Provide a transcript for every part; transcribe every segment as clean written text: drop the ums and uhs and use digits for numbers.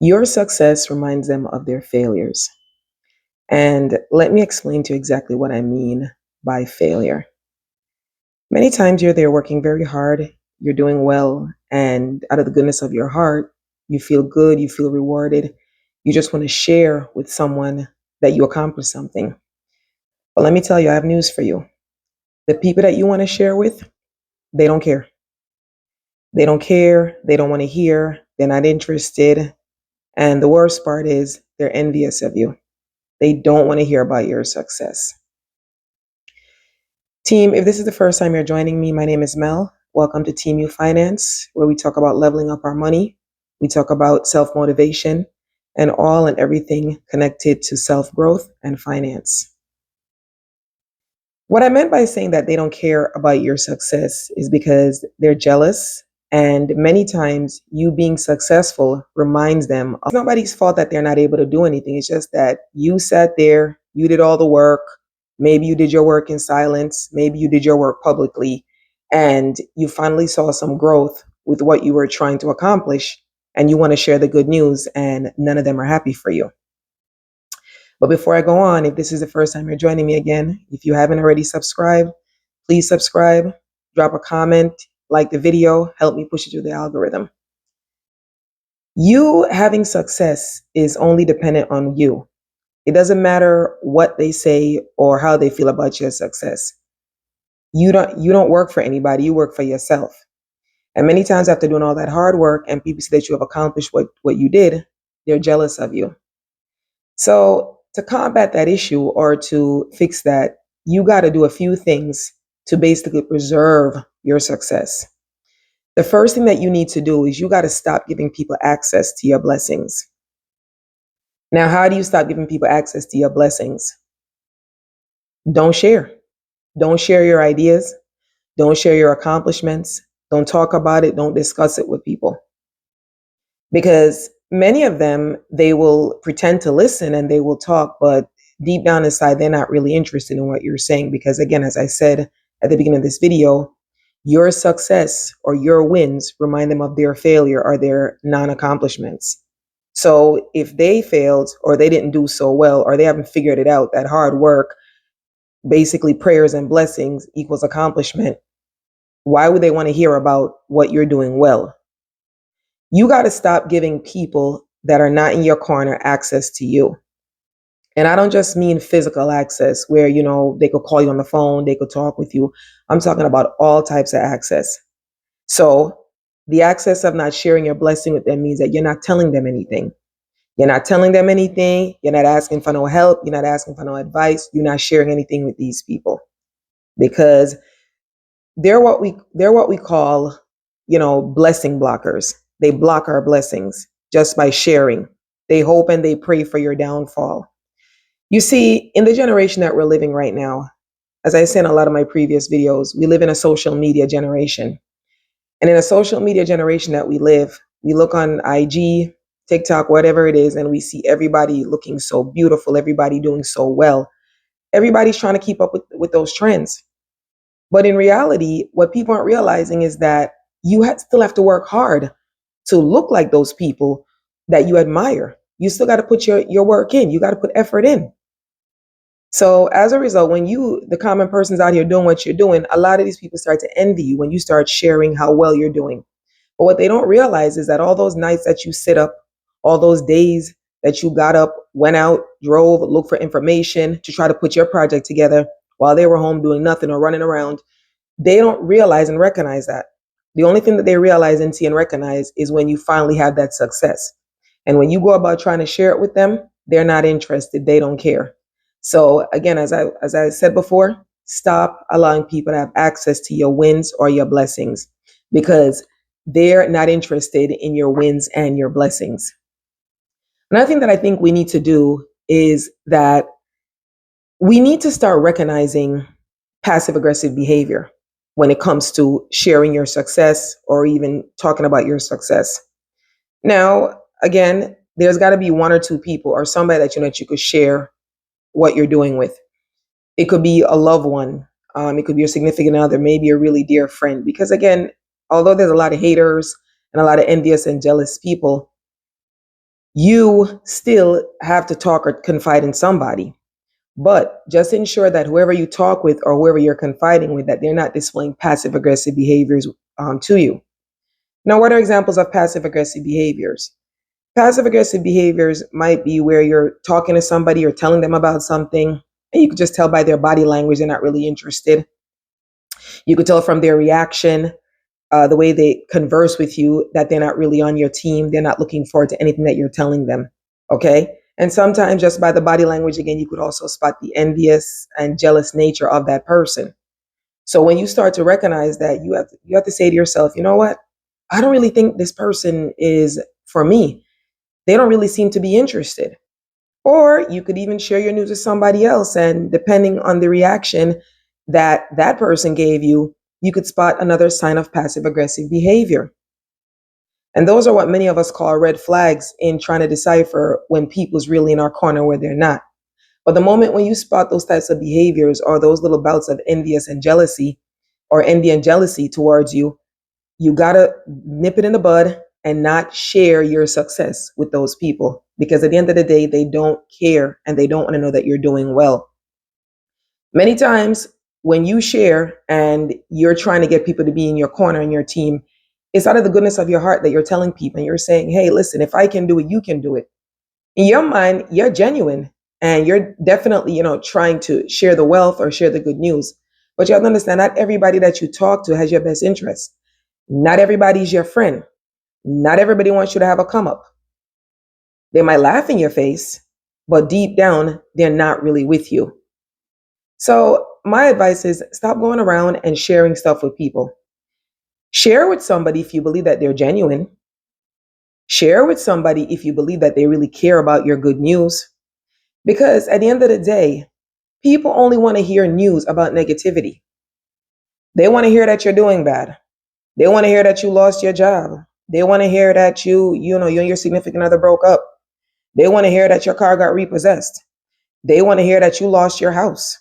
Your success reminds them of their failures. And let me explain to you exactly what I mean by failure. Many times you're there working very hard, you're doing well, and out of the goodness of your heart, you feel good, you feel rewarded. You just want to share with someone that you accomplished something. But let me tell you, I have news for you. The people that you want to share with, they don't care. They don't care. They don't want to hear. They're not interested. And the worst part is they're envious of you. They don't want to hear about your success. Team, if this is the first time you're joining me, my name is Mel. Welcome to Team U Finance, where we talk about leveling up our money. We talk about self motivation and all and everything connected to self growth and finance. What I meant by saying that they don't care about your success is because they're jealous. And many times, you being successful reminds them of, it's nobody's fault that they're not able to do anything. It's just that you sat there, you did all the work. Maybe you did your work in silence. Maybe you did your work publicly. And you finally saw some growth with what you were trying to accomplish. And you want to share the good news, and none of them are happy for you. But before I go on, if this is the first time you're joining me again, if you haven't already subscribed, please subscribe, drop a comment, like the video, help me push it through the algorithm. You having success is only dependent on you. It doesn't matter what they say or how they feel about your success. You don't work for anybody, you work for yourself. And many times after doing all that hard work and people see that you have accomplished what you did, they're jealous of you. So to combat that issue or to fix that, you got to do a few things to basically preserve your success. The first thing that you need to do is you got to stop giving people access to your blessings. Now, how do you stop giving people access to your blessings? Don't share. Don't share your ideas. Don't share your accomplishments. Don't talk about it. Don't discuss it with people. Because many of them, they will pretend to listen and they will talk, but deep down inside, they're not really interested in what you're saying. Because again, as I said at the beginning of this video, your success or your wins remind them of their failure or their non-accomplishments. So if they failed or they didn't do so well or they haven't figured it out, that hard work, basically prayers and blessings equals accomplishment, why would they want to hear about what you're doing well? You got to stop giving people that are not in your corner access to you. And I don't just mean physical access where, they could call you on the phone, they could talk with you. I'm talking about all types of access. So the access of not sharing your blessing with them means that you're not telling them anything. You're not telling them anything. You're not asking for no help. You're not asking for no advice. You're not sharing anything with these people because they're what we call, blessing blockers. They block our blessings just by sharing. They hope and they pray for your downfall. You see, in the generation that we're living right now, as I said in a lot of my previous videos, we live in a social media generation. And in a social media generation that we live, we look on IG, TikTok, whatever it is, and we see everybody looking so beautiful, everybody doing so well. Everybody's trying to keep up with those trends. But in reality, what people aren't realizing is that still have to work hard to look like those people that you admire. You still got to put your work in. You got to put effort in. So as a result, when the common person's out here doing what you're doing, a lot of these people start to envy you when you start sharing how well you're doing. But what they don't realize is that all those nights that you sit up, all those days that you got up, went out, drove, looked for information to try to put your project together while they were home doing nothing or running around, they don't realize and recognize that. The only thing that they realize and see and recognize is when you finally have that success. And when you go about trying to share it with them, they're not interested. They don't care. So again, as I said before, stop allowing people to have access to your wins or your blessings because they're not interested in your wins and your blessings. Another thing that I think we need to do is that we need to start recognizing passive aggressive behavior when it comes to sharing your success or even talking about your success. Now, again, there's got to be one or two people or somebody that you could share what you're doing with. It could be a loved one. It could be your significant other, maybe a really dear friend. Because again, although there's a lot of haters and a lot of envious and jealous people, You still have to talk or confide in somebody, but just ensure that whoever you talk with or whoever you're confiding with, that they're not displaying passive aggressive behaviors to you. Now, what are examples of passive aggressive behaviors? Passive aggressive behaviors might be where you're talking to somebody or telling them about something, and you could just tell by their body language they're not really interested. You could tell from their reaction, the way they converse with you, that they're not really on your team. They're not looking forward to anything that you're telling them. Okay. And sometimes just by the body language, again, you could also spot the envious and jealous nature of that person. So when you start to recognize that, you have to say to yourself, you know what? I don't really think this person is for me. They don't really seem to be interested. Or you could even share your news with somebody else. And depending on the reaction that that person gave you, you could spot another sign of passive aggressive behavior. And those are what many of us call red flags in trying to decipher when people's really in our corner where they're not. But the moment when you spot those types of behaviors or those little bouts of envious and jealousy or envy and jealousy towards you, you got to nip it in the bud and not share your success with those people, because at the end of the day, they don't care and they don't want to know that you're doing well. Many times when you share and you're trying to get people to be in your corner and your team, it's out of the goodness of your heart that you're telling people and you're saying, hey, listen, if I can do it, you can do it. In your mind, you're genuine and you're definitely, trying to share the wealth or share the good news. But you have to understand, not everybody that you talk to has your best interest. Not everybody's your friend. Not everybody wants you to have a come up. They might laugh in your face, but deep down, they're not really with you. So my advice is stop going around and sharing stuff with people. Share with somebody if you believe that they're genuine. Share with somebody if you believe that they really care about your good news. Because at the end of the day, people only want to hear news about negativity. They want to hear that you're doing bad. They want to hear that you lost your job. They want to hear that you and your significant other broke up. They want to hear that your car got repossessed. They want to hear that you lost your house.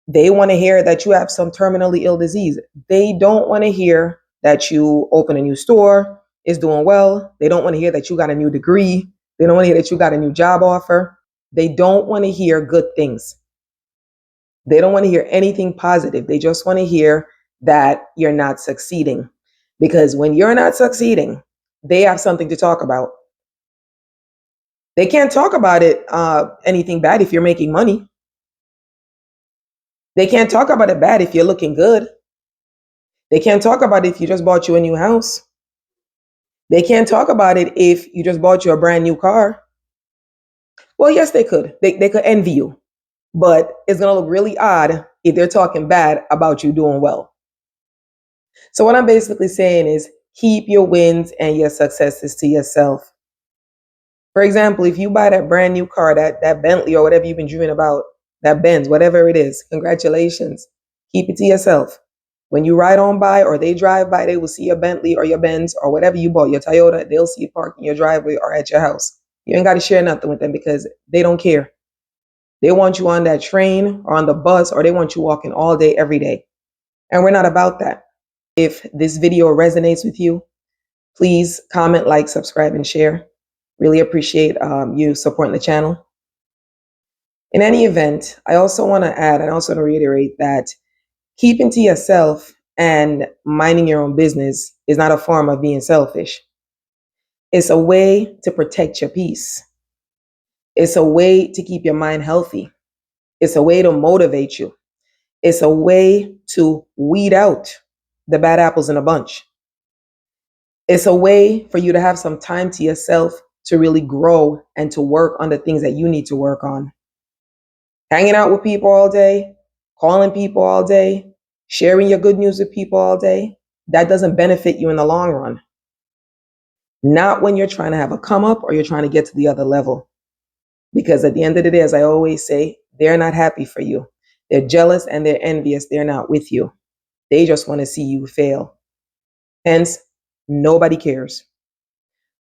They want to hear that you have some terminally ill disease. They don't want to hear that you open a new store, is doing well. They don't want to hear that you got a new degree. They don't want to hear that you got a new job offer. They don't want to hear good things. They don't want to hear anything positive. They just want to hear that you're not succeeding. Because when you're not succeeding, they have something to talk about. They can't talk about it, anything bad if you're making money. They can't talk about it bad if you're looking good. They can't talk about it if you just bought you a new house. They can't talk about it if you just bought you a brand new car. Well, yes, they could. They could envy you, but it's going to look really odd if they're talking bad about you doing well. So, what I'm basically saying is keep your wins and your successes to yourself. For example, if you buy that brand new car, that Bentley or whatever you've been dreaming about, that Benz, whatever it is, congratulations. Keep it to yourself. When you ride on by or they drive by, they will see your Bentley or your Benz or whatever you bought, your Toyota. They'll see it parked in your driveway or at your house. You ain't got to share nothing with them because they don't care. They want you on that train or on the bus, or they want you walking all day, every day. And we're not about that. If this video resonates with you, please comment, like, subscribe, and share. Really appreciate you supporting the channel. In any event, I also want to add and also want to reiterate that keeping to yourself and minding your own business is not a form of being selfish. It's a way to protect your peace. It's a way to keep your mind healthy. It's a way to motivate you. It's a way to weed out the bad apples in a bunch. It's a way for you to have some time to yourself to really grow and to work on the things that you need to work on. Hanging out with people all day, calling people all day, sharing your good news with people all day, that doesn't benefit you in the long run. Not when you're trying to have a come up or you're trying to get to the other level. Because at the end of the day, as I always say, they're not happy for you. They're jealous and they're envious. They're not with you. They just want to see you fail. Hence, nobody cares.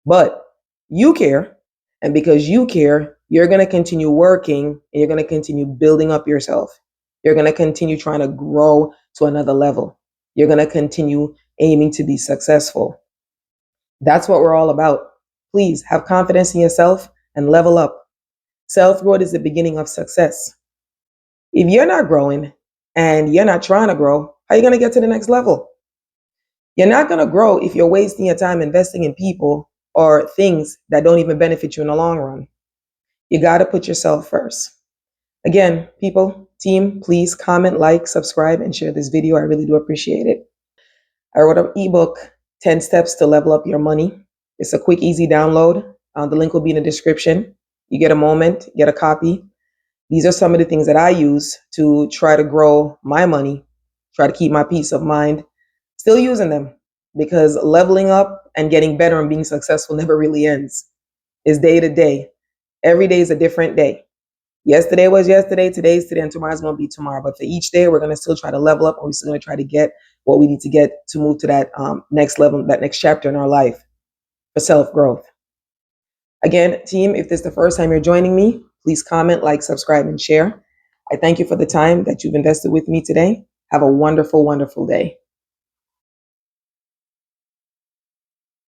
But you care. And because you care, you're going to continue working and you're going to continue building up yourself. You're going to continue trying to grow to another level. You're going to continue aiming to be successful. That's what we're all about. please have confidence in yourself and level up. Self growth is the beginning of success. If you're not growing and you're not trying to grow, how are you going to get to the next level? You're not going to grow if you're wasting your time investing in people or things that don't even benefit you in the long run. You got to put yourself first. Again, people, team, please comment, like, subscribe, and share this video. I really do appreciate it. I wrote an ebook, 10 Steps to Level Up Your Money. It's a quick, easy download. The link will be in the description. You get a moment, get a copy. These are some of the things that I use to try to grow my money, try to keep my peace of mind. Still using them because leveling up and getting better and being successful never really ends. It's day to day. Every day is a different day. Yesterday was yesterday, today's today, and tomorrow's going to be tomorrow. But for each day, we're going to still try to level up, and we're still going to try to get what we need to get to move to that next level, that next chapter in our life for self-growth. Again, team, if this is the first time you're joining me, please comment, like, subscribe, and share. I thank you for the time that you've invested with me today. Have a wonderful, wonderful day.